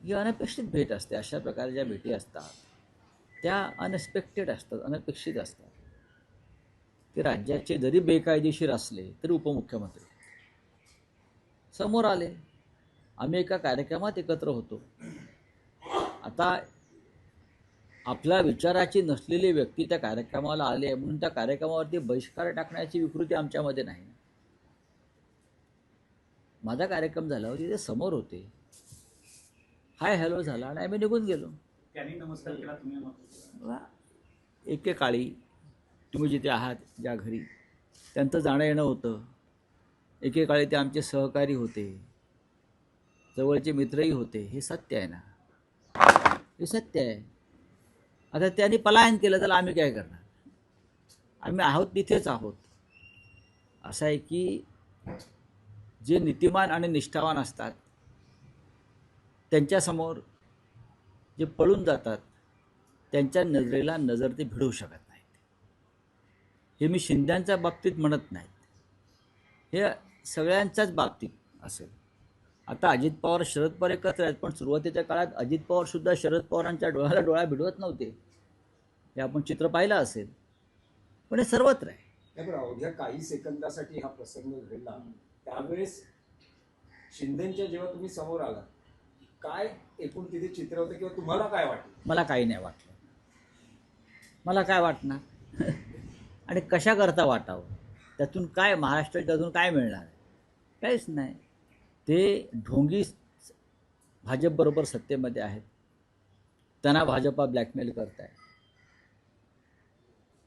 ही अनपेक्षित भेट असते. अशा प्रकारे ज्या भेटी असतात त्या अनएक्सपेक्टेड असतात, अनपेक्षित असतात. की राज्याचे जरी बेकायदेशीर असले तरी उपमुख्यमंत्री समोर आले. आम्ही एका कार्यक्रमात एकत्र होतो. आता आपल्या विचाराची नसलेली व्यक्ती त्या कार्यक्रमाला आले म्हणून त्या कार्यक्रमावरती बहिष्कार टाकण्याची विकृती आमच्यामध्ये नाही. माझा कार्यक्रम झाल्यावर तिथे समोर होते, हाय हॅलो झाला आणि आम्ही निघून गेलो. त्यांनी नमस्कार केला, तुम्ही एकेकाळी तुम्ही जिथे आहात ज्या घरी त्यांचं जाणं येणं होतं. एकेकाळी ते आमचे सहकारी होते, जवळचे मित्रही होते. हे सत्य आहे ना, हे सत्य आहे. आता त्यांनी पलायन केलं तर आम्ही काय करणार? आम्ही आहोत तिथेच आहोत. असं आहे की जे नीतिमान आणि निष्ठावान असतात त्यांच्यासमोर जे पळून जातात त्यांच्या नजरेला नजर ते भिडवू शकत नाहीत. हे मी शिंद्यांच्या बाबतीत म्हणत नाहीत, हे सगळ्यांच्याच बाबतीत असेल. आता अजित पवार शरद पवार एकत्र आहेत, पण सुरुवातीच्या काळात अजित पवार सुद्धा शरद पवारांच्या डोळ्याला डोळा भिडवत नव्हते. हे आपण चित्र पाहिलं असेल. पण हे सर्वत्र आहे. बरं, अवघ्या काही सेकंदासाठी हा प्रसंग घडला त्यावेळेस शिंदेच्या जेव्हा तुम्ही समोर आला, काय एकूण तिथे चित्र होतं किंवा तुम्हाला काय वाटलं? मला काही नाही वाटलं. मला काय वाटणार आणि कशा करता वाटावं? त्यातून काय महाराष्ट्राच्या अजून काय मिळणार आहे? काहीच नाही. ते ढोंगी भाजपबरोबर सत्तेमध्ये आहेत, त्यांना भाजपा ब्लॅकमेल करत आहे.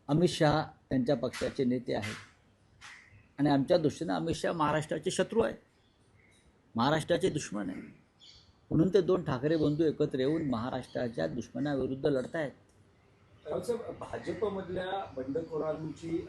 अमित शहा त्यांच्या पक्षाचे नेते आहेत आणि आमच्या दृष्टीनं अमित शहा महाराष्ट्राचे शत्रू आहेत, महाराष्ट्राचे दुश्मन आहे. म्हणून ते दोन ठाकरे बंधू एकत्र येऊन महाराष्ट्राच्या दुश्मनाविरुद्ध लढत आहेत. भाजपमधल्या बंडखोरांची